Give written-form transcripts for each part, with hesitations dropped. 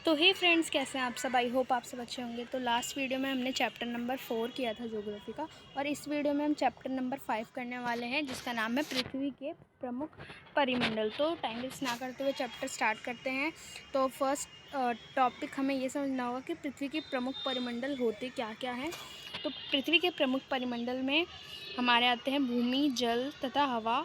तो हे फ्रेंड्स, कैसे हैं आप सब। आई होप आप सब अच्छे होंगे। तो लास्ट वीडियो में हमने चैप्टर नंबर 4 किया था ज्योग्राफी का, और इस वीडियो में हम चैप्टर नंबर 5 करने वाले हैं, जिसका नाम है पृथ्वी के प्रमुख परिमंडल। तो टाइम वेस्ट ना करते हुए चैप्टर स्टार्ट करते हैं। तो फर्स्ट टॉपिक हमें ये समझना होगा कि पृथ्वी के प्रमुख परिमंडल होते क्या क्या हैं। तो पृथ्वी के प्रमुख परिमंडल में हमारे आते हैं भूमि, जल तथा हवा।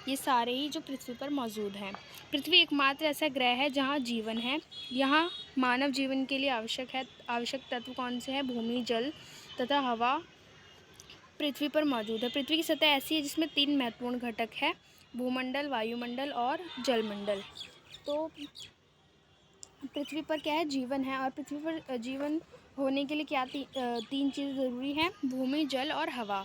ये सारे ही जो पृथ्वी पर मौजूद हैं। पृथ्वी एकमात्र ऐसा ग्रह है जहाँ जीवन है। यहाँ मानव जीवन के लिए आवश्यक तत्व कौन से हैं? भूमि, जल तथा हवा पृथ्वी पर मौजूद है। पृथ्वी की सतह ऐसी है जिसमें 3 महत्वपूर्ण घटक है: भूमंडल, वायुमंडल और जलमंडल। तो पृथ्वी पर क्या है? जीवन है। और पृथ्वी पर जीवन होने के लिए क्या 3 चीज़ ज़रूरी हैं: भूमि, जल और हवा।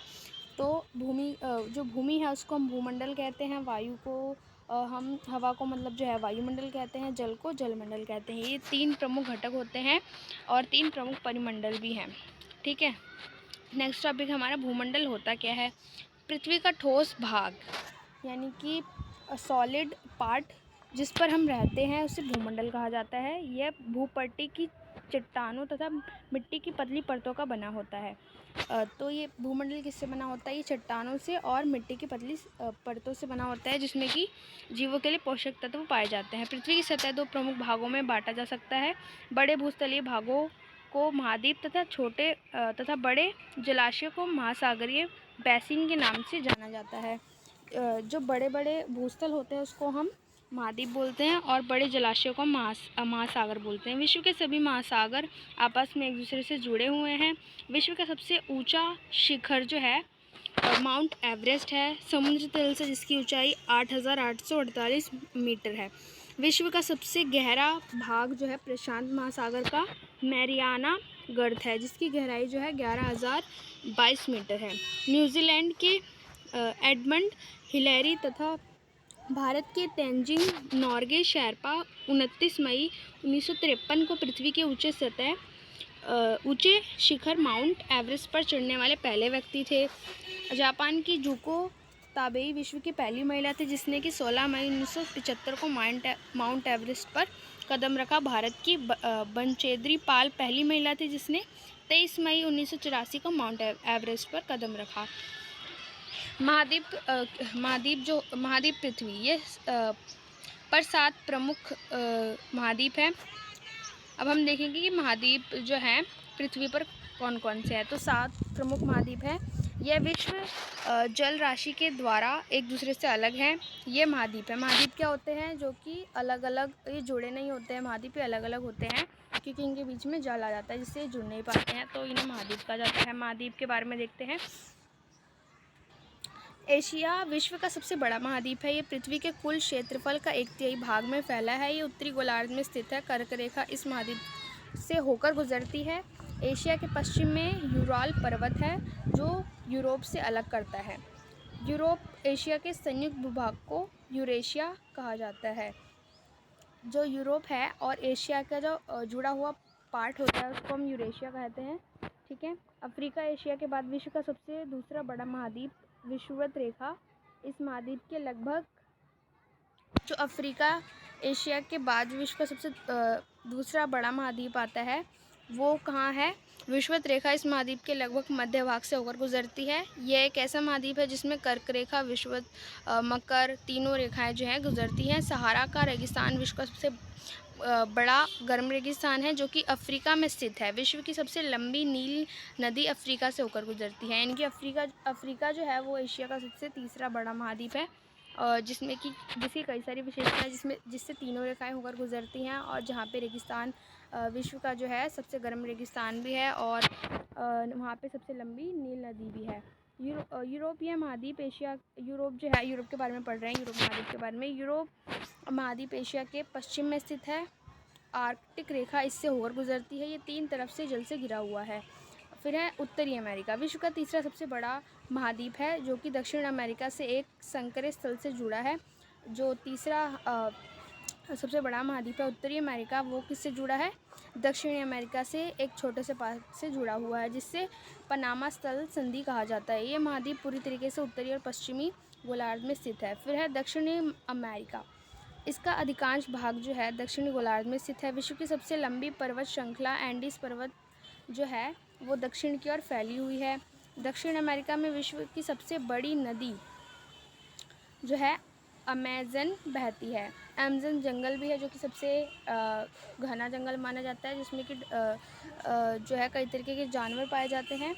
तो जो भूमि है उसको हम भूमंडल कहते हैं, वायु को हम हवा को मतलब जो है वायुमंडल कहते हैं, जल को जलमंडल कहते हैं। ये 3 प्रमुख घटक होते हैं और 3 प्रमुख परिमंडल भी हैं। ठीक है। नेक्स्ट टॉपिक हमारा भूमंडल होता क्या है। पृथ्वी का ठोस भाग यानी कि सॉलिड पार्ट जिस पर हम रहते हैं उसे भूमंडल कहा जाता है। यह भूपट्टी की चट्टानों तथा मिट्टी की पतली परतों का बना होता है। तो ये भूमंडल किससे बना होता है? ये चट्टानों से और मिट्टी की पतली परतों से बना होता है, जिसमें कि जीवों के लिए पोषक तत्व पाए जाते हैं। पृथ्वी की सतह 2 प्रमुख भागों में बांटा जा सकता है। बड़े भूस्थलीय भागों को महाद्वीप तथा छोटे तथा बड़े जलाशयों को महासागरीय बेसिन के नाम से जाना जाता है। जो बड़े बड़े भूस्थल होते हैं उसको हम महाद्वीप बोलते हैं और बड़े जलाशयों को महासागर बोलते हैं। विश्व के सभी महासागर आपस में एक दूसरे से जुड़े हुए हैं। विश्व का सबसे ऊंचा शिखर जो है माउंट एवरेस्ट है, समुद्र तल से जिसकी ऊंचाई 8,848 मीटर है। विश्व का सबसे गहरा भाग जो है प्रशांत महासागर का मैरियाना गर्त है, जिसकी गहराई जो है 11,022 मीटर है। न्यूजीलैंड के एडमंड हिलेरी तथा भारत के तेंजिंग नोर्गे शेरपा 29 मई 1953 को पृथ्वी के ऊंचे शिखर माउंट एवरेस्ट पर चढ़ने वाले पहले व्यक्ति थे। जापान की जुको ताबेई विश्व की पहली महिला थी जिसने कि 16 मई 1975 को माउंट एवरेस्ट पर कदम रखा। भारत की बनचेंद्री पाल पहली महिला थी जिसने 23 मई 1984 को माउंट एवरेस्ट पर कदम रखा। महाद्वीप पृथ्वी ये पर 7 प्रमुख महाद्वीप हैं। अब हम देखेंगे कि महाद्वीप जो हैं पृथ्वी पर कौन कौन से हैं। तो 7 प्रमुख महाद्वीप हैं। यह विश्व जल राशि के द्वारा एक दूसरे से अलग हैं। ये महाद्वीप है। महाद्वीप क्या होते हैं? जो कि अलग अलग, ये जुड़े नहीं होते हैं। महाद्वीप ये अलग अलग होते हैं क्योंकि इनके बीच में जल आ जाता है जिससे जुड़ नहीं पाते हैं, तो इन्हें महाद्वीप कहा जाता है। महाद्वीप के बारे में देखते हैं। एशिया विश्व का सबसे बड़ा महाद्वीप है। ये पृथ्वी के कुल क्षेत्रफल का 1/3 भाग में फैला है। ये उत्तरी गोलार्ध में स्थित है। कर्क रेखा इस महाद्वीप से होकर गुजरती है। एशिया के पश्चिम में यूराल पर्वत है जो यूरोप से अलग करता है। यूरोप एशिया के संयुक्त भूभाग को यूरेशिया कहा जाता है। जो यूरोप है और एशिया का जो जुड़ा हुआ पार्ट होता है उसको हम यूरेशिया कहते हैं। ठीक है। अफ्रीका एशिया के बाद विश्व का सबसे दूसरा बड़ा महाद्वीप विषुवत रेखा इस महाद्वीप के लगभग, जो अफ्रीका एशिया के बाद विश्व का सबसे दूसरा बड़ा महाद्वीप आता है वो कहाँ है? विषुवत रेखा इस महाद्वीप के लगभग मध्य भाग से होकर गुजरती है। यह एक ऐसा महाद्वीप है जिसमें कर्क रेखा, विषुवत, मकर तीनों रेखाएं जो हैं गुजरती हैं। सहारा का रेगिस्तान विश्व का सबसे बड़ा गर्म रेगिस्तान है जो कि अफ्रीका में स्थित है। विश्व की सबसे लंबी नील नदी अफ्रीका से होकर गुजरती है। यानी कि अफ्रीका जो है वो एशिया का सबसे तीसरा बड़ा महाद्वीप है, जिसकी कई सारी विशेषताएं जिससे तीनों रेखाएं होकर गुजरती हैं, और जहाँ पे रेगिस्तान विश्व का जो है सबसे गर्म रेगिस्तान भी है, और वहाँ पे सबसे लंबी नील नदी भी है। यूरोपीय महाद्वीप एशिया, यूरोप जो है, यूरोप के बारे में पढ़ रहे हैं, यूरोप महाद्वीप के बारे में। यूरोप महाद्वीप एशिया के पश्चिम में स्थित है। आर्कटिक रेखा इससे होकर गुजरती है। ये 3 तरफ से जल से घिरा हुआ है। फिर है उत्तरी अमेरिका, विश्व का तीसरा सबसे बड़ा महाद्वीप है जो कि दक्षिण अमेरिका से एक संकरे स्थल से जुड़ा है। जो तीसरा सबसे बड़ा महाद्वीप है उत्तरी अमेरिका, वो किससे जुड़ा है? दक्षिणी अमेरिका से एक छोटे से पार्ट से जुड़ा हुआ है जिससे पनामा स्थल संधि कहा जाता है। ये महाद्वीप पूरी तरीके से उत्तरी और पश्चिमी गोलार्ध में स्थित है। फिर है दक्षिणी अमेरिका। इसका अधिकांश भाग जो है दक्षिणी गोलार्ध में स्थित है। विश्व की सबसे लंबी पर्वत श्रृंखला एंडीज पर्वत जो है वो दक्षिण की ओर फैली हुई है। दक्षिण अमेरिका में विश्व की सबसे बड़ी नदी जो है अमेज़न बहती है। अमेज़न जंगल भी है जो कि सबसे घना जंगल माना जाता है, जिसमें कि जो है कई तरीके के जानवर पाए जाते हैं।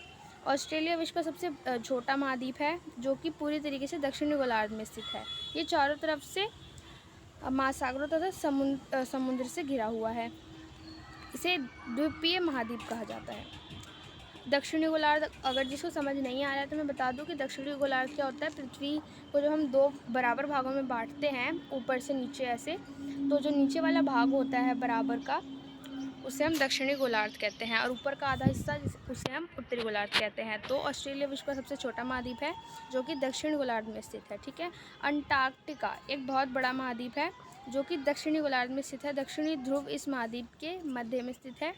ऑस्ट्रेलिया विश्व का सबसे छोटा महाद्वीप है जो कि पूरी तरीके से दक्षिणी गोलार्ध में स्थित है। ये चारों तरफ से महासागरों तथा समुद्र से घिरा हुआ है। इसे द्वीपीय महाद्वीप कहा जाता है। दक्षिणी गोलार्ध, अगर जिसको समझ नहीं आ रहा है तो मैं बता दूं कि दक्षिणी गोलार्ध क्या होता है। पृथ्वी को जब हम दो बराबर भागों में बांटते हैं ऊपर से नीचे ऐसे, तो जो नीचे वाला भाग होता है बराबर का उसे हम दक्षिणी गोलार्ध कहते हैं, और ऊपर का आधा हिस्सा उसे हम उत्तरी गोलार्ध कहते हैं। तो ऑस्ट्रेलिया विश्व का सबसे छोटा महाद्वीप है जो कि दक्षिण गोलार्ध में स्थित है। ठीक है। अंटार्कटिका एक बहुत बड़ा महाद्वीप है जो कि दक्षिणी गोलार्ध में स्थित है। दक्षिणी ध्रुव इस महाद्वीप के मध्य में स्थित है।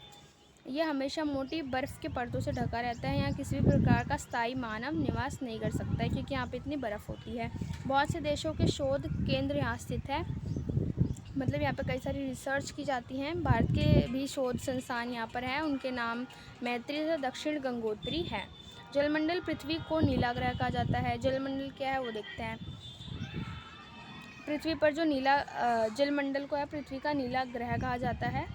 यह हमेशा मोटी बर्फ़ के परतों से ढका रहता है। यहाँ किसी भी प्रकार का स्थायी मानव निवास नहीं कर सकता है क्योंकि यहाँ पे इतनी बर्फ़ होती है। बहुत से देशों के शोध केंद्र यहाँ स्थित है, मतलब यहाँ पे कई सारी रिसर्च की जाती हैं। भारत के भी शोध संस्थान यहाँ पर हैं, उनके नाम मैत्री तथा दक्षिण गंगोत्री है। जलमंडल पृथ्वी को नीला ग्रह कहा जाता है। जलमंडल क्या है वो देखते हैं। पृथ्वी पर जो नीला जलमंडल को है पृथ्वी का नीला ग्रह कहा जाता है,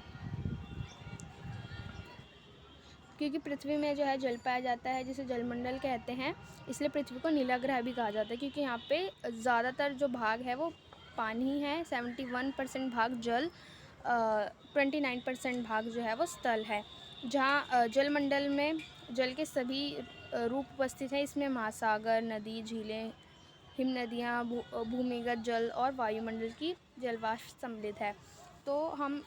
क्योंकि पृथ्वी में जो है जल पाया जाता है जिसे जलमंडल कहते हैं, इसलिए पृथ्वी को नीला ग्रह भी कहा जाता है। क्योंकि यहाँ पे ज़्यादातर जो भाग है वो पानी है, 71% भाग जल, 29% भाग जो है वो स्थल है। जहाँ जलमंडल में जल के सभी रूप उपस्थित हैं। इसमें महासागर, नदी, झीलें, हिम नदियाँ, भूमिगत जल और वायुमंडल की जलवाष्प सम्मिलित है। तो हम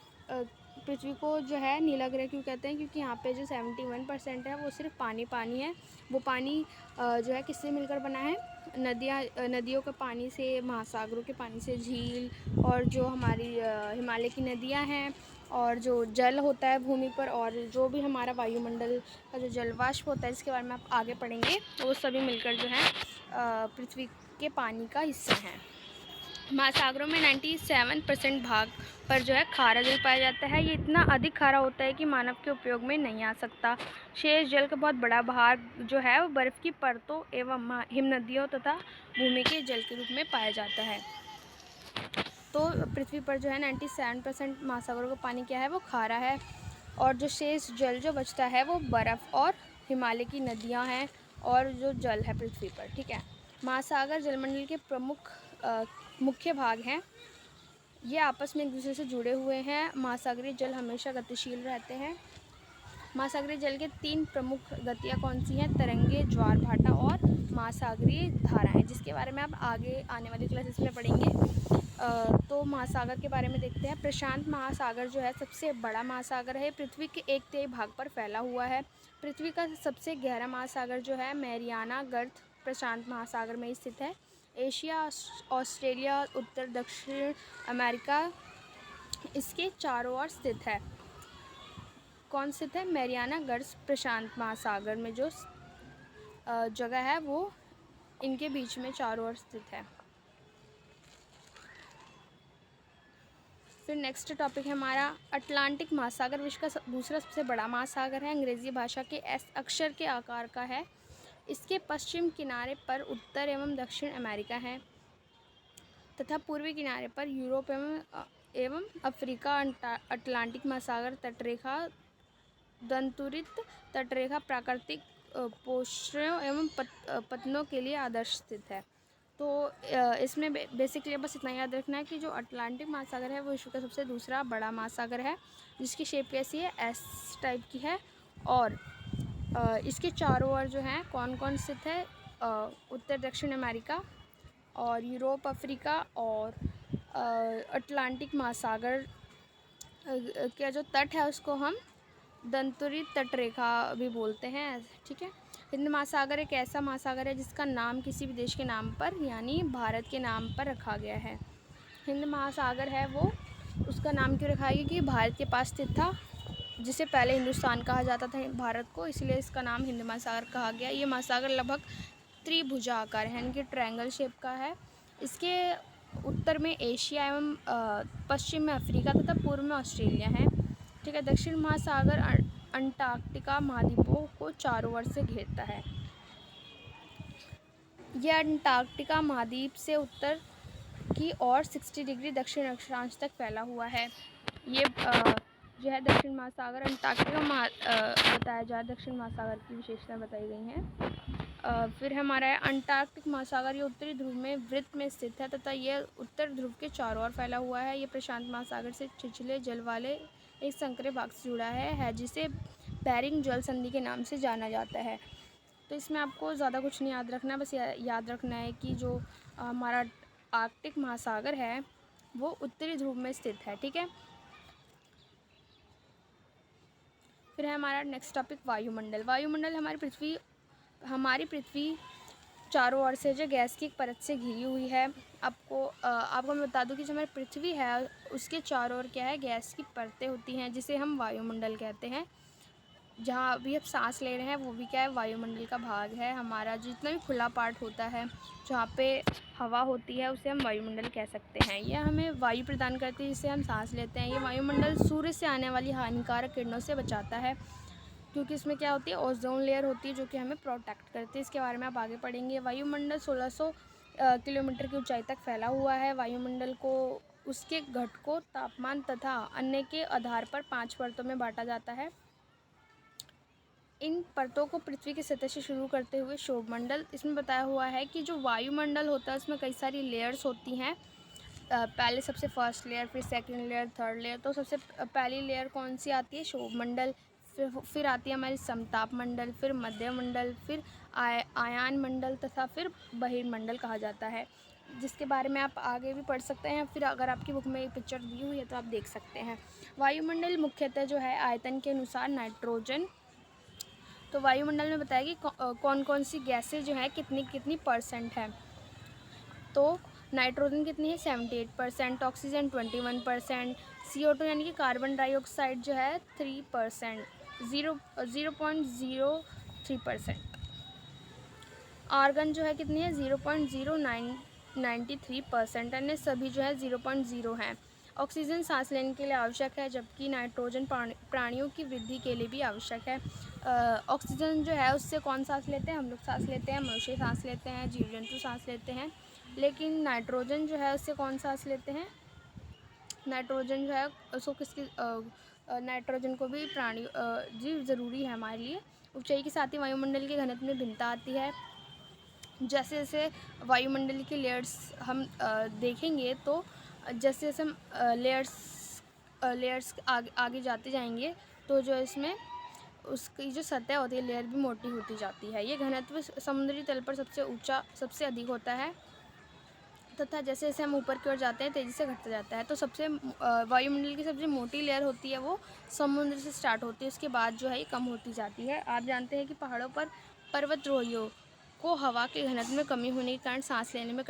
पृथ्वी को जो है नीला ग्रह क्यों कहते हैं, क्योंकि यहाँ पे जो 71% है वो सिर्फ पानी है। वो पानी जो है किससे मिलकर बना है, नदियों के पानी से, महासागरों के पानी से, झील और जो हमारी हिमालय की नदियाँ हैं, और जो जल होता है भूमि पर, और जो भी हमारा वायुमंडल का जो जलवाष्प होता है जिसके बारे में आप आगे पढ़ेंगे, तो वो सभी मिलकर जो है पृथ्वी के पानी का हिस्सा हैं। महासागरों में 97% भाग पर जो है खारा जल पाया जाता है। ये इतना अधिक खारा होता है कि मानव के उपयोग में नहीं आ सकता। शेष जल का बहुत बड़ा भाग जो है वो बर्फ़ की परतों एवं हिम नदियों तथा भूमि के जल के रूप में पाया जाता है। तो पृथ्वी पर जो है 97% महासागरों का पानी क्या है वो खारा है, और जो शेष जल जो बचता है वो बर्फ़ और हिमालय की नदियाँ हैं और जो जल है पृथ्वी पर। ठीक है। महासागर जलमंडल के प्रमुख मुख्य भाग हैं। ये आपस में एक दूसरे से जुड़े हुए हैं। महासागरीय जल हमेशा गतिशील रहते हैं। महासागरीय जल के 3 प्रमुख गतियाँ कौन सी हैं, तरंगे, ज्वार भाटा और महासागरीय धाराएं, जिसके बारे में आप आगे आने वाली क्लासेस में पढ़ेंगे। तो महासागर के बारे में देखते हैं। प्रशांत महासागर जो है सबसे बड़ा महासागर है। पृथ्वी के 1/3 भाग पर फैला हुआ है। पृथ्वी का सबसे गहरा महासागर जो है मैरियाना गर्त प्रशांत महासागर में स्थित है। एशिया, ऑस्ट्रेलिया, उत्तर दक्षिण अमेरिका इसके चारों ओर स्थित है। कौन स्थित है, मैरियाना गर्त प्रशांत महासागर में जो जगह है वो इनके बीच में चारों ओर स्थित है। फिर नेक्स्ट टॉपिक है हमारा अटलांटिक महासागर। विश्व का दूसरा सबसे बड़ा महासागर है। अंग्रेजी भाषा के एस अक्षर के आकार का है। इसके पश्चिम किनारे पर उत्तर एवं दक्षिण अमेरिका है तथा पूर्वी किनारे पर यूरोप एवं अफ्रीका। अटलांटिक महासागर तटरेखा दंतुरित तटरेखा प्राकृतिक पोषणों एवं पतनों के लिए आदर्श स्थित है। तो इसमें बेसिकली बस इतना याद रखना है कि जो अटलांटिक महासागर है वो विश्व का सबसे दूसरा बड़ा महासागर है, जिसकी शेप कैसी है, एस टाइप की है। और इसके चारों ओर जो हैं कौन कौन स्थित है, उत्तर दक्षिण अमेरिका और यूरोप, अफ्रीका और अटलांटिक महासागर का जो तट है उसको हम दंतुरित तटरेखा भी बोलते हैं। ठीक है। हिंद महासागर एक ऐसा महासागर है जिसका नाम किसी भी देश के नाम पर यानी भारत के नाम पर रखा गया है। हिंद महासागर है वो उसका नाम क्यों रखा गया, कि भारत के पास स्थित था, जिसे पहले हिंदुस्तान कहा जाता था भारत को, इसलिए इसका नाम हिंद महासागर कहा गया। ये महासागर लगभग त्रिभुजाकार है, यानी कि ट्रायंगल शेप का है। इसके उत्तर में एशिया एवं पश्चिम में अफ्रीका तथा पूर्व में ऑस्ट्रेलिया है। ठीक है। दक्षिण महासागर अंटार्कटिका महाद्वीपों को चारों ओर से घेरता है। यह अंटार्कटिका महाद्वीप से उत्तर की ओर 60 डिग्री दक्षिण अक्षांश तक फैला हुआ है। ये जो है दक्षिण महासागर अंटार्कटिका बताया जाए, दक्षिण महासागर की विशेषता बताई गई हैं। फिर हमारा है अंटार्कटिक महासागर। ये उत्तरी ध्रुव में वृत्त में स्थित है तथा यह उत्तर ध्रुव के चारों ओर फैला हुआ है। ये प्रशांत महासागर से छिछले जल वाले एक संकरे भाग से जुड़ा है जिसे बेरिंग जल संधि के नाम से जाना जाता है। तो इसमें आपको ज़्यादा कुछ नहीं याद रखना है, बस याद रखना है कि जो हमारा आर्कटिक महासागर है वो उत्तरी ध्रुव में स्थित है। ठीक है। फिर है हमारा नेक्स्ट टॉपिक वायुमंडल। वायुमंडल हमारी पृथ्वी चारों ओर से जो गैस की एक परत से घिरी हुई है। आपको मैं बता दूं कि जो हमारी पृथ्वी है उसके चारों ओर क्या है, गैस की परतें होती हैं जिसे हम वायुमंडल कहते हैं। जहाँ अभी आप सांस ले रहे हैं वो भी क्या है, वायुमंडल का भाग है। हमारा जितना भी खुला पार्ट होता है जहाँ पे हवा होती है उसे हम वायुमंडल कह सकते हैं। यह हमें वायु प्रदान करती है जिसे हम सांस लेते हैं। ये वायुमंडल सूर्य से आने वाली हानिकारक किरणों से बचाता है, क्योंकि इसमें क्या होती है, ओजोन लेयर होती है जो कि हमें प्रोटेक्ट करती है। इसके बारे में आप आगे पढ़ेंगे। वायुमंडल 1600 किलोमीटर की ऊंचाई तक फैला हुआ है। वायुमंडल को उसके घटकों, तापमान तथा अन्य के आधार पर 5 परतों में बांटा जाता है। इन परतों को पृथ्वी की सतह से शुरू करते हुए शोभमंडल, इसमें बताया हुआ है कि जो वायुमंडल होता है उसमें कई सारी लेयर्स होती हैं। पहले सबसे फर्स्ट लेयर, फिर सेकंड लेयर, थर्ड लेयर। तो सबसे पहली लेयर कौन सी आती है, शोभमंडल। फिर आती है हमारी समताप मंडल, फिर मध्य मंडल, फिर आयान मंडल तथा फिर बहिर्मंडल कहा जाता है, जिसके बारे में आप आगे भी पढ़ सकते हैं। फिर अगर आपकी बुक में एक पिक्चर दी हुई है तो आप देख सकते हैं। वायुमंडल मुख्यतः जो है आयतन के अनुसार नाइट्रोजन। तो वायुमंडल में बताया कि कौन कौन सी गैसें जो है कितनी कितनी परसेंट है। तो नाइट्रोजन कितनी है, 78%, ऑक्सीजन 21%, CO2 यानी कि कार्बन डाइऑक्साइड जो है 3%, 0.03%, आर्गन जो है कितनी है 0.0993%, अन्य सभी जो है 0.0 हैं। ऑक्सीजन सांस लेने के लिए आवश्यक है, जबकि नाइट्रोजन प्राणियों की वृद्धि के लिए भी आवश्यक है। ऑक्सीजन जो है उससे कौन सांस लेते हैं, हम लोग सांस लेते हैं, मनुष्य सांस लेते हैं, जीव जंतु सांस लेते हैं। लेकिन नाइट्रोजन जो है उससे कौन सांस लेते हैं, नाइट्रोजन जो है उसको नाइट्रोजन को भी प्राणी जीव ज़रूरी है हमारे लिए। ऊंचाई के साथ ही वायुमंडल के घनत्व में भिन्नता आती है। जैसे जैसे वायुमंडल की लेयर्स हम देखेंगे तो जैसे जैसे हम लेयर्स आगे जाते जाएंगे तो जो इसमें उसकी जो सतह होती है लेयर भी मोटी होती जाती है। ये घनत्व समुद्री तल पर सबसे अधिक होता है तथा जैसे जैसे हम ऊपर की ओर जाते हैं तेज़ी से घटता जाता है। तो वायुमंडल की सबसे मोटी लेयर होती है वो समुद्र से स्टार्ट होती है, उसके बाद जो है ये कम होती जाती है। आप जानते हैं कि पहाड़ों पर पर्वतारोहियों को हवा के घनत्व में कमी होने के कारण सांस लेने में